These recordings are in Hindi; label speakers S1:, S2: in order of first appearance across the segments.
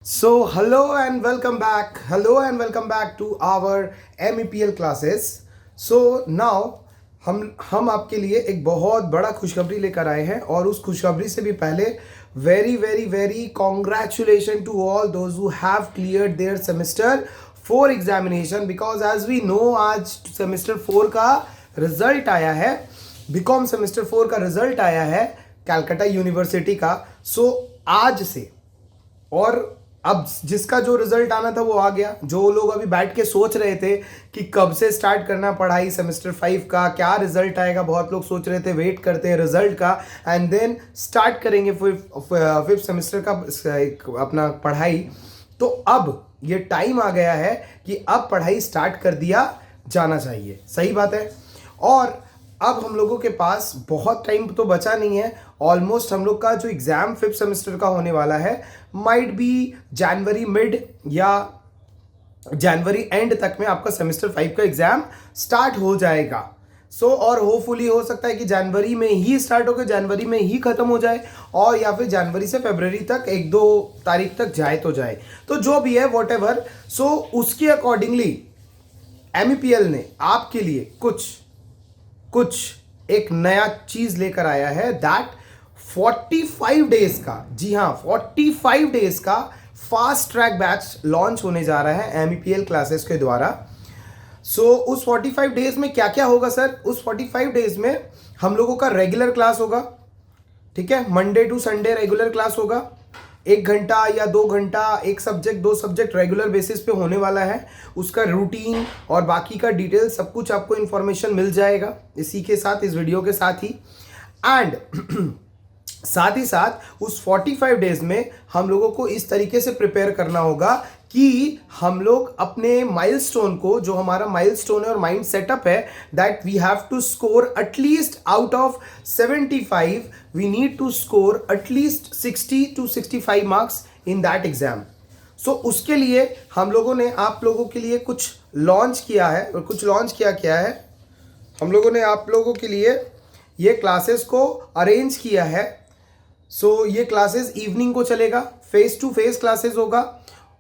S1: Hello and welcome back. Hello and welcome back to our MEPL classes. Now हम आपके लिए एक बहुत बड़ा खुशखबरी लेकर आए हैं और उस खुशखबरी से भी पहले very congratulation to all those who have cleared their semester 4 examination because as we know आज सेमेस्टर 4 का रिजल्ट आया है. बीकॉम सेमेस्टर 4 का रिजल्ट आया है कैलकाटा यूनिवर्सिटी का. आज से और अब जिसका जो रिजल्ट आना था वो आ गया. जो लोग अभी बैठ के सोच रहे थे कि कब से स्टार्ट करना पढ़ाई सेमेस्टर 5 का, क्या रिजल्ट आएगा, बहुत लोग सोच रहे थे वेट करते हैं रिजल्ट का एंड देन स्टार्ट करेंगे फिफ्थ सेमेस्टर का अपना पढ़ाई. तो अब ये टाइम आ गया है कि अब पढ़ाई स्टार्ट कर दिया जाना चाहिए. सही बात है. और अब हम लोगों के पास बहुत टाइम तो बचा नहीं है. ऑलमोस्ट हम लोग का जो एग्ज़ाम फिफ्थ सेमेस्टर का होने वाला है माइट बी जनवरी मिड या जनवरी एंड तक में आपका सेमेस्टर 5 का एग्ज़ाम स्टार्ट हो जाएगा. और होपफुली हो सकता है कि जनवरी में ही स्टार्ट होकर जनवरी में ही ख़त्म हो जाए और या फिर जनवरी से फरवरी तक 1-2 तारीख तक जाए तो जाए. तो जो भी है वॉट एवर. उसके अकॉर्डिंगली MEPL ने आपके लिए कुछ एक नया चीज लेकर आया है. दैट 45 डेज का, जी हाँ 45 डेज का फास्ट ट्रैक बैच लॉन्च होने जा रहा है MEPL क्लासेस के द्वारा. उस 45 डेज में क्या क्या होगा सर? उस 45 डेज में हम लोगों का रेगुलर क्लास होगा. ठीक है, Monday to Sunday regular class होगा. 1 घंटा या 2 घंटा, एक सब्जेक्ट 2 सब्जेक्ट रेगुलर बेसिस पे होने वाला है. उसका रूटीन और बाकी का डिटेल सब कुछ आपको इन्फॉर्मेशन मिल जाएगा इसी के साथ, इस वीडियो के साथ ही. एंड साथ ही साथ उस 45 डेज में हम लोगों को इस तरीके से प्रिपेयर करना होगा कि हम लोग अपने माइलस्टोन को, जो हमारा माइलस्टोन है और माइंड सेटअप है, that we have to score at least out of 75 we need to score at least 60 to 65 marks in that exam. उसके लिए हम लोगों ने आप लोगों के लिए कुछ लॉन्च किया है. और कुछ लॉन्च क्या है हम लोगों ने आप लोगों के लिए ये क्लासेस को अरेंज किया है. ये क्लासेस इवनिंग को चलेगा. फेस टू फेस क्लासेस होगा.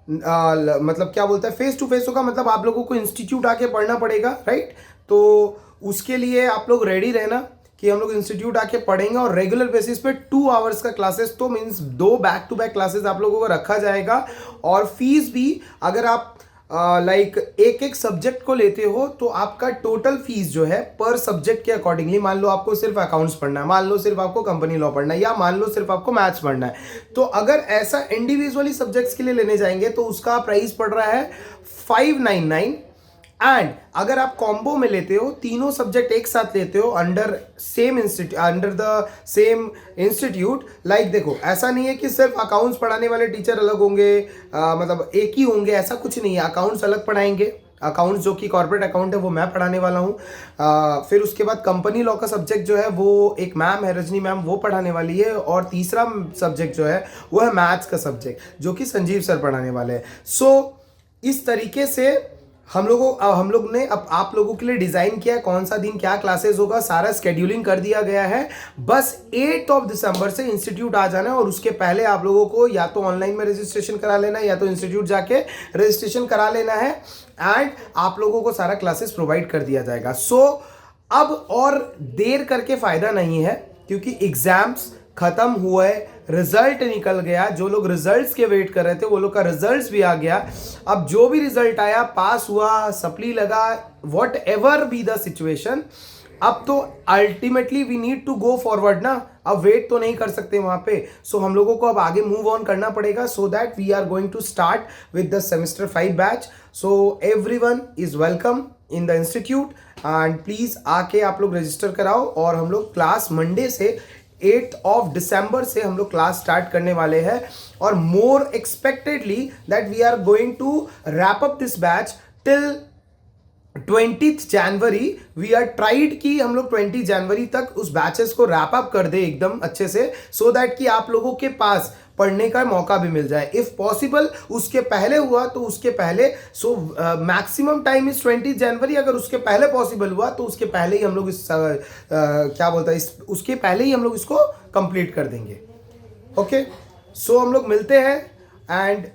S1: मतलब क्या बोलता है, फेस टू फेस होगा, मतलब आप लोगों को इंस्टीट्यूट आके पढ़ना पड़ेगा, राइट. तो उसके लिए आप लोग रेडी रहना कि हम लोग इंस्टीट्यूट आके पढ़ेंगे और रेगुलर बेसिस पे 2 आवर्स का क्लासेस, तो means 2 back to back classes आप लोगों को रखा जाएगा. और फीस भी अगर आप एक सब्जेक्ट को लेते हो तो आपका टोटल फीस जो है पर सब्जेक्ट के अकॉर्डिंगली, मान लो आपको सिर्फ अकाउंट्स पढ़ना है, मान लो सिर्फ आपको कंपनी लॉ पढ़ना है, या मान लो सिर्फ आपको मैथ्स पढ़ना है, तो अगर ऐसा इंडिविजुअली सब्जेक्ट्स के लिए लेने जाएंगे तो उसका प्राइस पड़ रहा है 599. एंड अगर आप कॉम्बो में लेते हो, तीनों सब्जेक्ट एक साथ लेते हो under the same institute, like देखो ऐसा नहीं है कि सिर्फ अकाउंट्स पढ़ाने वाले टीचर अलग होंगे, मतलब एक ही होंगे, ऐसा कुछ नहीं है. अकाउंट्स अलग पढ़ाएंगे. अकाउंट्स जो कि कॉर्पोरेट अकाउंट है वो मैं पढ़ाने वाला हूँ. फिर उसके बाद कंपनी लॉ का सब्जेक्ट जो है वो एक मैम है, रजनी मैम, वो पढ़ाने वाली है. और तीसरा सब्जेक्ट जो है वो है मैथ्स का सब्जेक्ट, जो कि संजीव सर पढ़ाने वाले हैं. इस तरीके से हम लोग ने अब आप लोगों के लिए डिज़ाइन किया है कौन सा दिन क्या क्लासेस होगा, सारा स्केड्यूलिंग कर दिया गया है. बस 8 दिसंबर से इंस्टीट्यूट आ जाना है और उसके पहले आप लोगों को या तो ऑनलाइन में रजिस्ट्रेशन करा लेना है या तो इंस्टीट्यूट जाके रजिस्ट्रेशन करा लेना है. एंड आप लोगों को सारा क्लासेस प्रोवाइड कर दिया जाएगा. अब और देर करके फ़ायदा नहीं है क्योंकि एग्ज़ाम्स खत्म हुए, रिजल्ट निकल गया. जो लोग रिजल्ट्स के वेट कर रहे थे वो लोग का रिजल्ट्स भी आ गया. अब जो भी रिजल्ट आया, पास हुआ, सप्ली लगा, whatever be the situation, अब तो ultimately we need to go forward ना. अब वेट तो नहीं कर सकते वहां पे. हम लोगों को अब आगे मूव ऑन करना पड़ेगा so that we are going to start with the semester 5 batch. Everyone is welcome in the institute and please आके आप लोग रजिस्टर कराओ. और हम लोग क्लास मंडे से 8 दिसंबर से हम लोग क्लास स्टार्ट करने वाले हैं. और more expectedly that we are going to wrap up this batch till 20 January. We are tried कि हम लोग 20 जनवरी तक उस बैचेस को रैप अप कर दे एकदम अच्छे से, सो दैट कि आप लोगों के पास पढ़ने का मौका भी मिल जाए. इफ पॉसिबल उसके पहले हुआ तो उसके पहले. मैक्सिमम टाइम इज 20 जनवरी. अगर उसके पहले पॉसिबल हुआ तो उसके पहले ही हम लोग उसके पहले ही हम लोग इसको कंप्लीट कर देंगे. ओके, हम लोग मिलते हैं एंड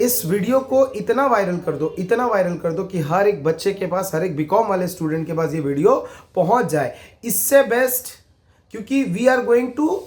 S1: इस वीडियो को इतना वायरल कर दो, इतना वायरल कर दो कि हर एक बच्चे के पास, हर एक बीकॉम वाले स्टूडेंट के पास ये वीडियो पहुंच जाए। इससे बेस्ट, क्योंकि वी आर गोइंग टू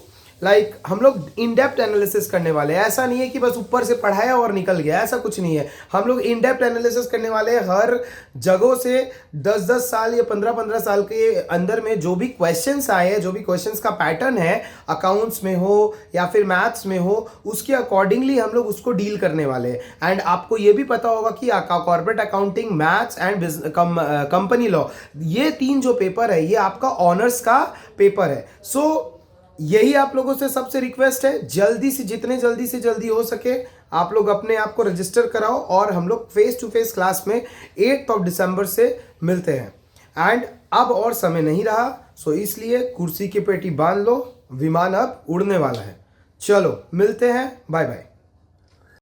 S1: हम लोग इन डेप्थ एनालिसिस करने वाले हैं। ऐसा नहीं है कि बस ऊपर से पढ़ाया और निकल गया, ऐसा कुछ नहीं है। हम लोग इन डेप्थ एनालिसिस करने वाले हैं। हर जगहों से 10-10 साल या 15-15 साल के अंदर में जो भी क्वेश्चंस आए हैं, जो भी क्वेश्चंस का पैटर्न है, अकाउंट्स में हो या फिर मैथ्स में हो, उसके अकॉर्डिंगली हम लोग उसको डील करने वाले हैं। एंड आपको ये भी पता होगा कि corporate accounting, maths and company law, ये 3 जो पेपर है, ये आपका ऑनर्स का पेपर है। सो यही आप लोगों से सबसे रिक्वेस्ट है, जल्दी से, जितने जल्दी से जल्दी हो सके आप लोग अपने आप को रजिस्टर कराओ और हम लोग फेस टू फेस क्लास में 8 दिसंबर से मिलते हैं। एंड अब और समय नहीं रहा, सो इसलिए कुर्सी की पेटी बांध लो, विमान अब उड़ने वाला है। चलो मिलते हैं, बाय बाय।